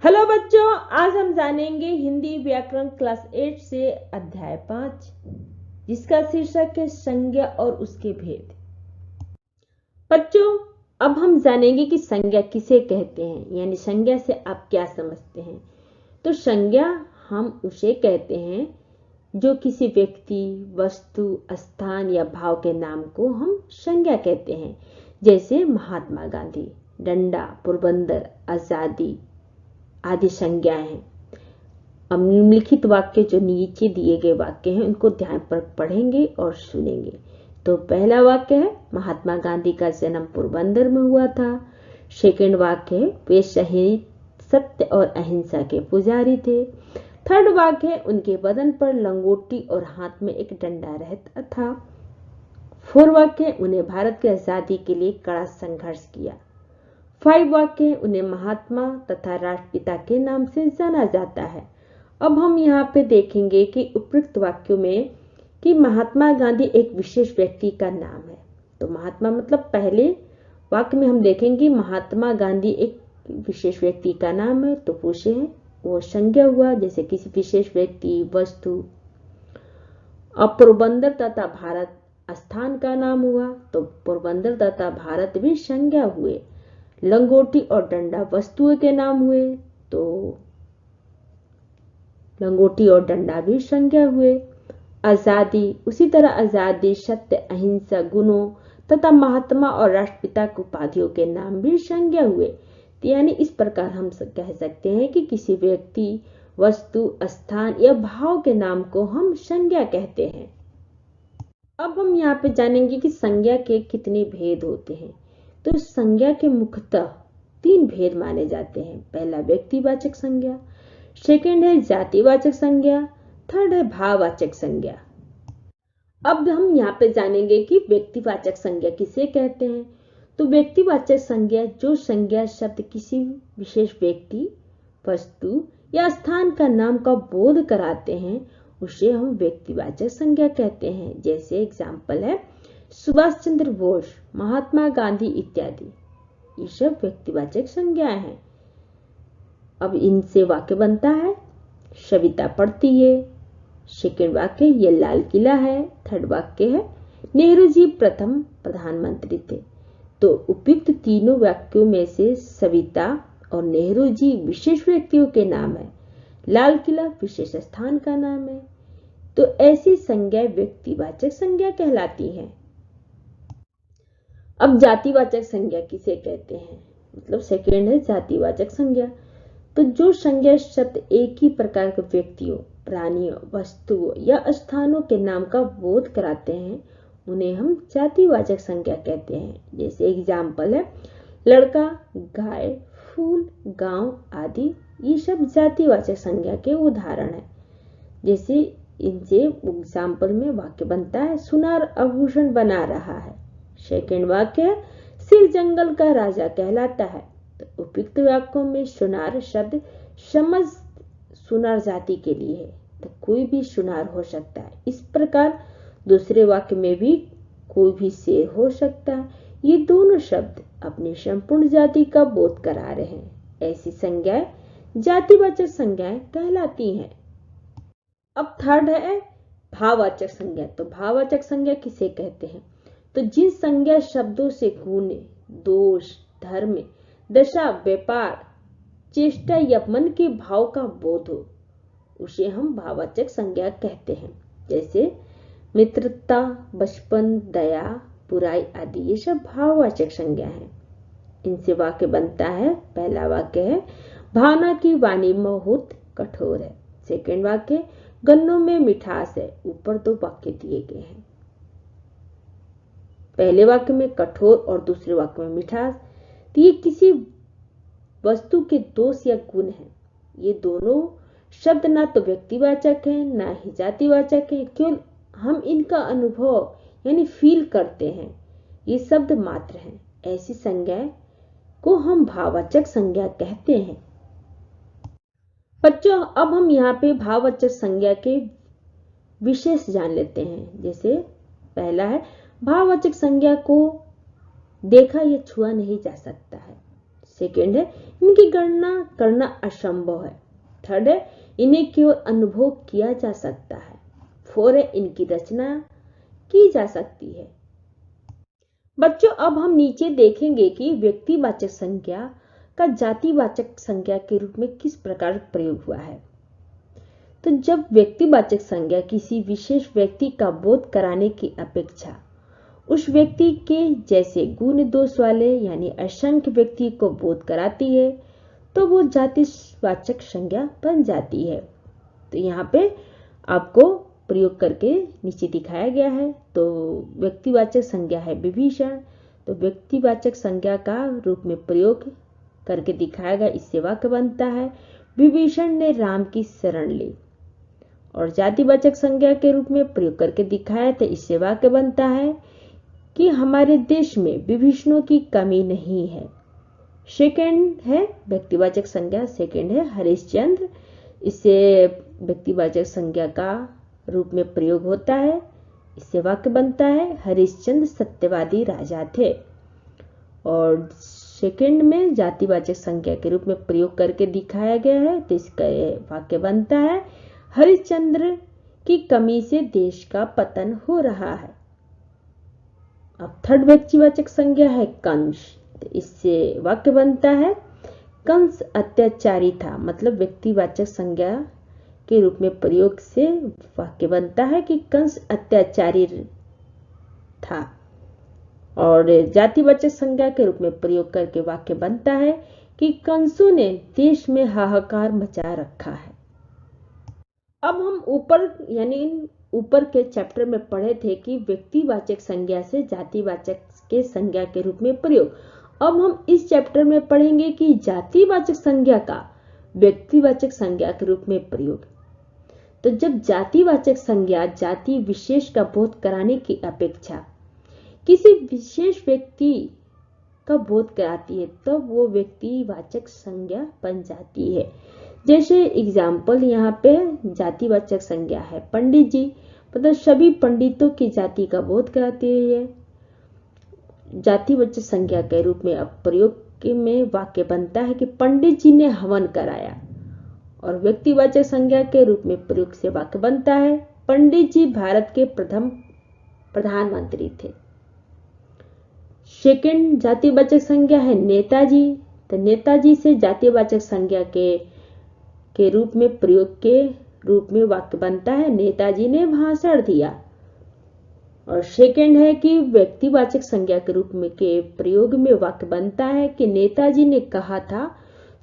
Hello बच्चों, आज हम जानेंगे हिंदी व्याकरण क्लास 8 से अध्याय 5, जिसका शीर्षक है संज्ञा और उसके भेद। बच्चों, अब हम जानेंगे कि संज्ञा किसे कहते हैं, यानी संज्ञा से आप क्या समझते हैं। तो संज्ञा हम उसे कहते हैं जो किसी व्यक्ति, वस्तु, स्थान या भाव के नाम को हम संज्ञा कहते हैं। जैसे महात्मा गांधी, डंडा, पोरबंदर, आजादी आदि संज्ञाएं हैं। अब निम्नलिखित वाक्य जो नीचे दिए गए वाक्य हैं उनको ध्यान पर पढ़ेंगे और सुनेंगे। तो पहला वाक्य है महात्मा गांधी का जन्म पोरबंदर में हुआ था। सेकंड वाक्य है वे शहीद सत्य और अहिंसा के पुजारी थे। थर्ड वाक्य है उनके बदन पर लंगोटी और हाथ में एक डंडा रहता था। फोर्थ वाक्य है उन्हें भारत की आजादी के लिए कड़ा संघर्ष किया। 5 वाक्य उन्हें महात्मा तथा राष्ट्रपिता के नाम से जाना जाता है। अब हम यहाँ पे देखेंगे कि उपयुक्त वाक्यों में कि महात्मा गांधी एक विशेष व्यक्ति का नाम है। तो महात्मा मतलब पहले वाक्य में हम देखेंगे महात्मा गांधी एक विशेष व्यक्ति का नाम है, तो पूछे हैं वो संज्ञा हुआ, जैसे किसी विशेष व्यक्ति, वस्तु। अब पोरबंदर तथा भारत स्थान का नाम हुआ, तो पोरबंदर तथा भारत भी संज्ञा हुए। लंगोटी और डंडा वस्तुओं के नाम हुए, तो लंगोटी और डंडा भी संज्ञा हुए। आजादी, उसी तरह आजादी, सत्य, अहिंसा गुणों तथा महात्मा और राष्ट्रपिता की उपाधियों के नाम भी संज्ञा हुए। तो यानी इस प्रकार हम कह सकते हैं कि किसी व्यक्ति, वस्तु, स्थान या भाव के नाम को हम संज्ञा कहते हैं। अब हम यहाँ पे जानेंगे कि संज्ञा के कितने भेद होते हैं। तो संज्ञा के मुख्यतः 3 भेद माने जाते हैं। पहला व्यक्तिवाचक संज्ञा, सेकंड है जातिवाचक संज्ञा, थर्ड है भाववाचक संज्ञा। अब हम यहाँ पे जानेंगे कि व्यक्तिवाचक संज्ञा किसे कहते हैं। तो व्यक्तिवाचक संज्ञा जो संज्ञा शब्द किसी विशेष व्यक्ति, वस्तु या स्थान का नाम का बोध कराते हैं उसे हम व्यक्तिवाचक संज्ञा कहते हैं। जैसे एग्जाम्पल है सुभाष चंद्र बोस, महात्मा गांधी इत्यादि, ये सब व्यक्तिवाचक संज्ञाएं हैं। अब इनसे वाक्य बनता है सविता पढ़ती है। सेकंड वाक्य ये लाल किला है। थर्ड वाक्य है नेहरू जी प्रथम प्रधानमंत्री थे। तो उपयुक्त तीनों वाक्यों में से सविता और नेहरू जी विशेष व्यक्तियों के नाम है, लाल किला विशेष स्थान का नाम है। तो ऐसी संज्ञा व्यक्तिवाचक संज्ञा कहलाती है। अब जातिवाचक संज्ञा किसे कहते हैं, मतलब सेकंड है जातिवाचक संज्ञा। तो जो संज्ञा शब्द एक ही प्रकार के व्यक्तियों, प्राणियों, वस्तुओं या स्थानों के नाम का बोध कराते हैं उन्हें हम जातिवाचक संज्ञा कहते हैं। जैसे एग्जाम्पल है लड़का, गाय, फूल, गांव आदि, ये सब जातिवाचक संज्ञा के उदाहरण है। जैसे इनसे एग्जाम्पल में वाक्य बनता है सुनार आभूषण बना रहा है। सेकंड वाक्य सिर जंगल का राजा कहलाता है। तो उपयुक्त वाक्यों में सुनार शब्द समझ सुनार जाति के लिए है, तो कोई भी सुनार हो सकता है। इस प्रकार दूसरे वाक्य में भी कोई भी शेर हो सकता है। ये दोनों शब्द अपनी संपूर्ण जाति का बोध करा रहे हैं। ऐसी संज्ञाएं जातिवाचक संज्ञाएं कहलाती हैं। अब थर्ड है भाववाचक संज्ञा। तो भाववाचक संज्ञा किसे कहते हैं। तो जिन संज्ञा शब्दों से गुण, दोष, धर्म, दशा, व्यापार, चेष्टा या मन के भाव का बोध हो उसे हम भाववाचक संज्ञा कहते हैं। जैसे मित्रता, बचपन, दया, बुराई आदि, ये सब भाववाचक संज्ञा हैं। इनसे वाक्य बनता है, पहला वाक्य है भावना की वाणी बहुत कठोर है। सेकंड वाक्य गन्नों में मिठास है। ऊपर 2 वाक्य दिए गए हैं, पहले वाक्य में कठोर और दूसरे वाक्य में मिठास। तो ये किसी वस्तु के दोष या गुण हैं। ये दोनों शब्द ना तो व्यक्तिवाचक है ना ही जातिवाचक है, केवल हम इनका अनुभव यानी फील करते हैं, ये शब्द मात्र हैं। ऐसी संज्ञा को हम भाववाचक संज्ञा कहते हैं। बच्चों, अब हम यहाँ पे भाववाचक संज्ञा के विशेष जान लेते हैं। जैसे पहला है भाववाचक संज्ञा को देखा या छुआ नहीं जा सकता है। सेकेंड है इनकी गणना करना असंभव है। थर्ड है इन्हें केवल अनुभव किया जा सकता है। फोर है इनकी रचना की जा सकती है। बच्चों अब हम नीचे देखेंगे कि व्यक्तिवाचक संज्ञा का जातिवाचक संज्ञा के रूप में किस प्रकार प्रयोग हुआ है। तो जब व्यक्तिवाचक संज्ञा किसी विशेष व्यक्ति का बोध कराने की अपेक्षा उस व्यक्ति के जैसे गुण दोष वाले यानी असंख्य व्यक्ति को बोध कराती है तो वो जातिवाचक संज्ञा बन जाती है। तो यहाँ पे आपको प्रयोग करके नीचे दिखाया गया है। तो व्यक्तिवाचक संज्ञा है विभीषण, तो व्यक्तिवाचक संज्ञा का रूप में प्रयोग करके दिखाया गया, इससे वाक्य बनता है विभीषण ने राम की शरण ली। और जातिवाचक संज्ञा के रूप में प्रयोग करके दिखाया तो इससे वाक्य बनता है कि हमारे देश में विभीषणों की कमी नहीं है। सेकेंड है व्यक्तिवाचक संज्ञा, सेकेंड है हरिश्चंद्र, इससे व्यक्तिवाचक संज्ञा का रूप में प्रयोग होता है, इससे वाक्य बनता है हरिश्चंद्र सत्यवादी राजा थे। और सेकेंड में जातिवाचक संज्ञा के रूप में प्रयोग करके दिखाया गया है तो इसका वाक्य बनता है हरिश्चंद्र की कमी से देश का पतन हो रहा है। अब थर्ड व्यक्तिवाचक संज्ञा है कंस, तो इससे वाक्य बनता है कंस अत्याचारी था। मतलब व्यक्तिवाचक संज्ञा के रूप में प्रयोग से वाक्य बनता है कि कंस अत्याचारी था। और जातिवाचक संज्ञा के रूप में प्रयोग करके वाक्य बनता है कि कंसों ने देश में हाहाकार मचा रखा है। अब हम ऊपर के चैप्टर में पढ़े थे कि व्यक्तिवाचक संज्ञा से जातिवाचक के संज्ञा के रूप में प्रयोग। अब हम इस चैप्टर में पढ़ेंगे कि जातिवाचक संज्ञा का व्यक्तिवाचक संज्ञा के रूप में प्रयोग। तो जब जातिवाचक संज्ञा जाति विशेष का बोध कराने की अपेक्षा किसी विशेष व्यक्ति का बोध कराती है तब तो वो व्यक्तिवाचक संज्ञा बन जाती है। जैसे एग्जाम्पल यहाँ पे जातिवाचक संज्ञा है पंडित जी, मतलब सभी पंडितों की जाति का बोध कराती है। जातिवाचक संज्ञा के रूप में अब प्रयोग में वाक्य बनता है कि पंडित जी ने हवन कराया। और व्यक्तिवाचक संज्ञा के रूप में प्रयोग से वाक्य बनता है पंडित जी भारत के प्रथम प्रधानमंत्री थे। सेकेंड जातिवाचक संज्ञा है नेताजी, तो नेताजी से जातिवाचक संज्ञा के रूप में प्रयोग के रूप में वाक्य बनता है नेताजी ने भाषण दिया। और सेकेंड है कि व्यक्तिवाचक संज्ञा के रूप में के प्रयोग में वाक्य बनता है कि नेताजी ने कहा था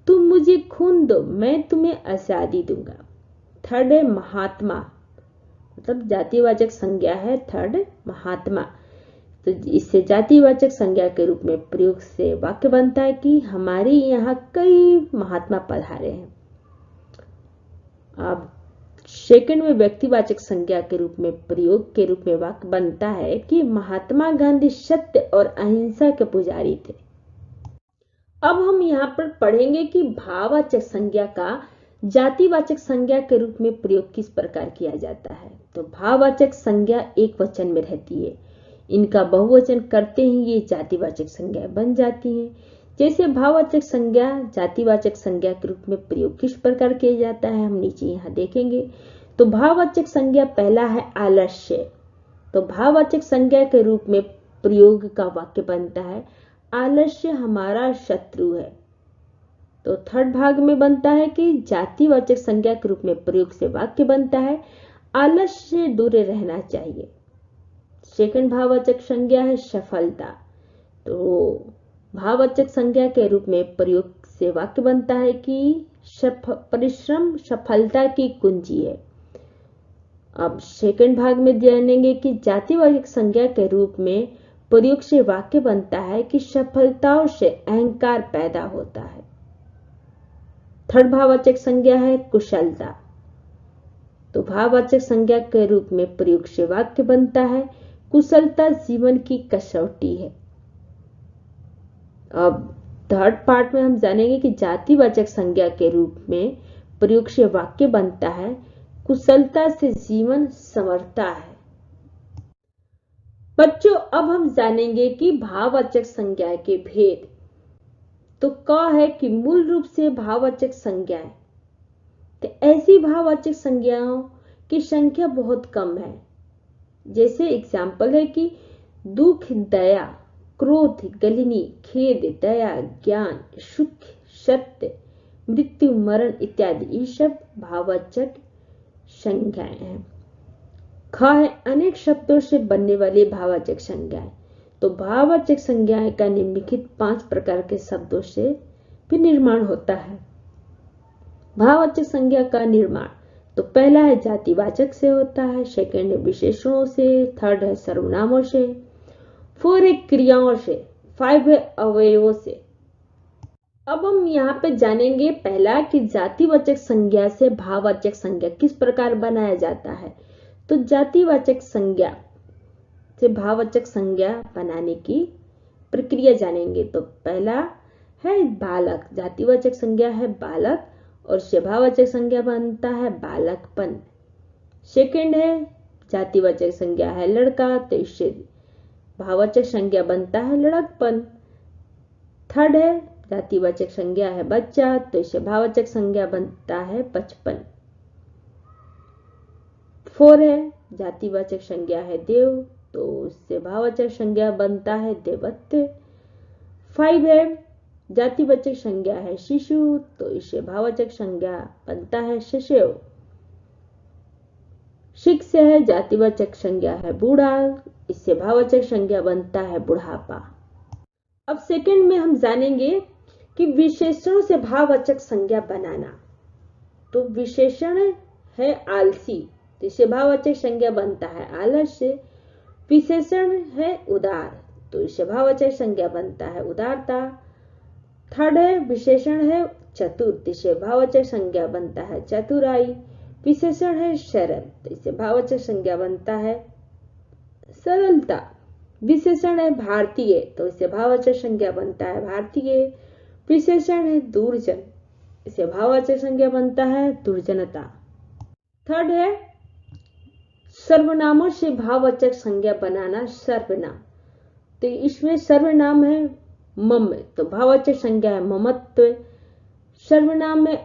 तुम मुझे खून दो मैं तुम्हें आजादी दूंगा। थर्ड है महात्मा, मतलब जातिवाचक संज्ञा है थर्ड महात्मा, तो इससे जातिवाचक संज्ञा के रूप में प्रयोग से वाक्य बनता है कि हमारे यहाँ कई महात्मा पधारे हैं। अब सेकंड में व्यक्तिवाचक संज्ञा के रूप में प्रयोग के रूप में वाक्य बनता है कि महात्मा गांधी सत्य और अहिंसा के पुजारी थे। अब हम यहाँ पर पढ़ेंगे कि भाववाचक संज्ञा का जातिवाचक संज्ञा के रूप में प्रयोग किस प्रकार किया जाता है। तो भाववाचक संज्ञा एक वचन में रहती है, इनका बहुवचन करते ही ये जातिवाचक संज्ञा बन जाती हैं। जैसे भाववाचक संज्ञा जातिवाचक संज्ञा के रूप में प्रयोग किस प्रकार किया जाता है हम नीचे यहाँ देखेंगे। तो भाववाचक संज्ञा पहला है आलस्य, तो भाववाचक संज्ञा के रूप में प्रयोग का वाक्य बनता है आलस्य हमारा शत्रु है। तो थर्ड भाग में बनता है कि जातिवाचक संज्ञा के रूप में प्रयोग से वाक्य बनता है आलस्य से दूर रहना चाहिए। सेकंड भाववाचक संज्ञा है सफलता, तो भाववाचक संज्ञा के रूप में प्रयोग से वाक्य बनता है कि परिश्रम सफलता की कुंजी है। अब सेकंड भाग में जानेंगे कि जातिवाचक संज्ञा के रूप में प्रयोग से वाक्य बनता है कि सफलताओं से अहंकार पैदा होता है। थर्ड भाववाचक संज्ञा है कुशलता, तो भाववाचक संज्ञा के रूप में प्रयोग से वाक्य बनता है कुशलता जीवन की कसौटी है। अब थर्ड पार्ट में हम जानेंगे कि जातिवाचक संज्ञा के रूप में प्रयोग से वाक्य बनता है कुशलता से जीवन संवरता है। बच्चों अब हम जानेंगे कि भाववाचक संज्ञा के भेद। तो क है कि मूल रूप से भाववाचक संज्ञाएं। तो ऐसी भाववाचक संज्ञाओं की संख्या बहुत कम है। जैसे एग्जाम्पल है कि दुख, दया, क्रोध, गलनी, खेद, दया, ज्ञान, सुख, सत्य, मृत्यु, मरण इत्यादि ये सब भाववाचक संज्ञाएं हैं। ख है अनेक शब्दों से बनने वाली भाववाचक संज्ञाएं। तो भाववाचक संज्ञाएं का निम्नलिखित 5 प्रकार के शब्दों से भी निर्माण होता है। भाववाचक संज्ञा का निर्माण तो पहला है जातिवाचक से होता है, सेकंड है विशेषणों से, थर्ड है सर्वनामों से, 4 है क्रियाओं से, 5 है अवयवों से। अब हम यहाँ पे जानेंगे पहला कि जातिवाचक संज्ञा से भाववाचक संज्ञा किस प्रकार बनाया जाता है। तो जातिवाचक संज्ञा से भाववाचक संज्ञा बनाने की प्रक्रिया जानेंगे। तो पहला है बालक, जातिवाचक संज्ञा है बालक और से भाववाचक संज्ञा बनता है बालकपन। सेकंड है जातिवाचक संज्ञा है लड़का, तो इससे भाववाचक संज्ञा बनता है लड़कपन। थर्ड है जातिवाचक संज्ञा है बच्चा, तो इससे भाववाचक संज्ञा बनता है बचपन। 4 है जातिवाचक संज्ञा है देव, तो इससे भाववाचक संज्ञा बनता है देवत्व। 5 है जातिवाचक संज्ञा है शिशु, तो इससे भाववाचक संज्ञा बनता है शिशु। 6 है जातिवाचक संज्ञा है बूढ़ा, इससे भाववाचक संज्ञा बनता है बुढ़ापा। अब सेकंड में हम जानेंगे कि विशेषणों से भाववाचक संज्ञा बनाना। तो विशेषण है आलसी, तो इससे भाववाचक संज्ञा बनता है आलस्य। विशेषण है उदार, तो इससे भाववाचक संज्ञा बनता है उदारता। थर्ड है विशेषण है चतुर, इससे भाववाचक संज्ञा बनता है चतुराई। विशेषण है सरल, तो इससे भाववाचक संज्ञा बनता है सरलता। विशेषण है भारतीय, तो इससे भाववाचक संज्ञा बनता है भारतीय। विशेषण है दुर्जन, इससे भाववाचक संज्ञा बनता है दुर्जनता। थर्ड है सर्वनामों से भाववाचक संज्ञा बनाना, सर्वनाम। तो इसमें सर्वनाम है मम, तो भाववाचक संज्ञा है ममत्व। सर्वनाम है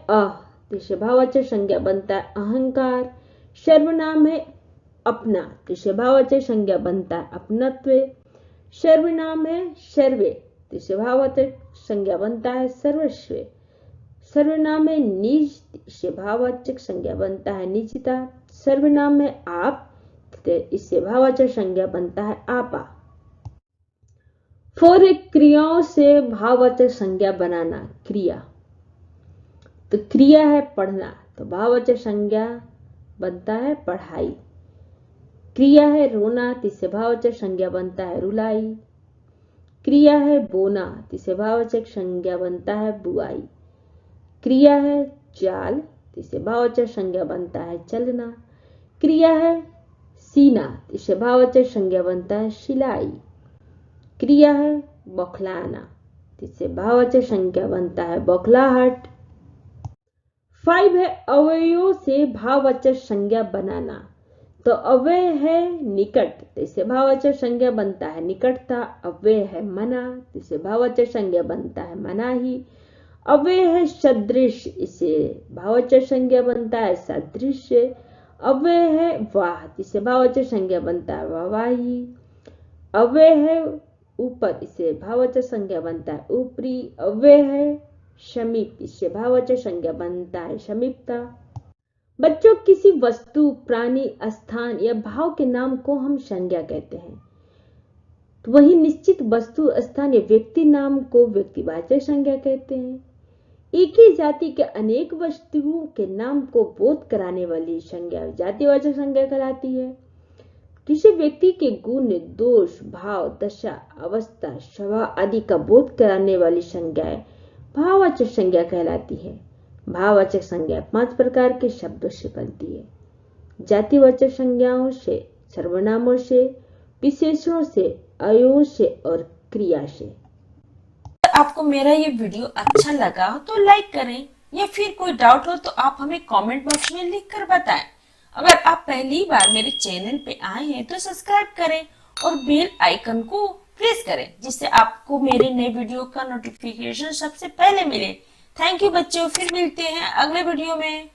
तो इससे भाववाचक संज्ञा बनता है अहंकार। सर्वनाम है अपना, तो इससे भाववाचक संज्ञा बनता है अपनत्व। सर्वनाम है सर्वे, तो इससे भाववाचक संज्ञा बनता है सर्वस्व। सर्वनाम है निज, इससे भाववाचक संज्ञा बनता है निजता। सर्वनाम है आप, तो इससे भाववाचक संज्ञा बनता है आपा। 4 क्रियाओं से भाववाचक संज्ञा बनाना, क्रिया। तो क्रिया है पढ़ना, तो भाववाचक संज्ञा बनता है पढ़ाई। क्रिया है रोना, इससे भाववाचक संज्ञा बनता है रुलाई। क्रिया है बोना, इससे भाववाचक संज्ञा बनता है बुआई। क्रिया है चाल, इससे भाववाचक संज्ञा बनता है चलना। क्रिया है सीना, इससे भाववाचक संज्ञा बनता है सिलाई। क्रिया है बौखलाना, इससे भाववाचक संज्ञा बनता है बौखलाहट। 5 है अवयवों से भाववाचक संज्ञा बनाना। तो अव्यय है निकट, तो इससे भाववाचक संज्ञा बनता है निकटता। अव्यय है मना, इससे भाववाचक संज्ञा बनता है मनाही। अव्यय है सदृश, इससे भाववाचक संज्ञा बनता है सदृश्य। अव्यय है वाह, इससे भाववाचक संज्ञा बनता है वाही। अव्यय है ऊपर, इससे भाववाचक संज्ञा बनता है ऊपरी। अव्यय है समीप, इससे भाववाचक संज्ञा बनता है समीपता। बच्चों, किसी वस्तु, प्राणी, स्थान या भाव के नाम को हम संज्ञा कहते हैं। तो वही निश्चित वस्तु, स्थान या व्यक्ति नाम को व्यक्तिवाचक संज्ञा कहते हैं। एक ही जाति के अनेक वस्तुओं के नाम को बोध कराने वाली संज्ञा जातिवाचक संज्ञा कहलाती है। किसी व्यक्ति के गुण, दोष, भाव, दशा, अवस्था, स्वभाव आदि का बोध कराने वाली संज्ञाएं भाववाचक संज्ञा कहलाती है। भाववाचक संज्ञा 5 प्रकार के शब्दों से बनती है। जातिवाचक संज्ञाओं से, सर्वनामों से, विशेषणों से, अवयवों से और क्रिया से। अगर आपको मेरा ये वीडियो अच्छा लगा तो लाइक करें, या फिर कोई डाउट हो तो आप हमें कमेंट बॉक्स में लिख कर बताएं। अगर आप पहली बार मेरे चैनल पे आए हैं तो सब्सक्राइब करें और बेल आइकन को प्रेस करें, जिससे आपको मेरे नए वीडियो का नोटिफिकेशन सबसे पहले मिले। थैंक यू बच्चों, फिर मिलते हैं अगले वीडियो में।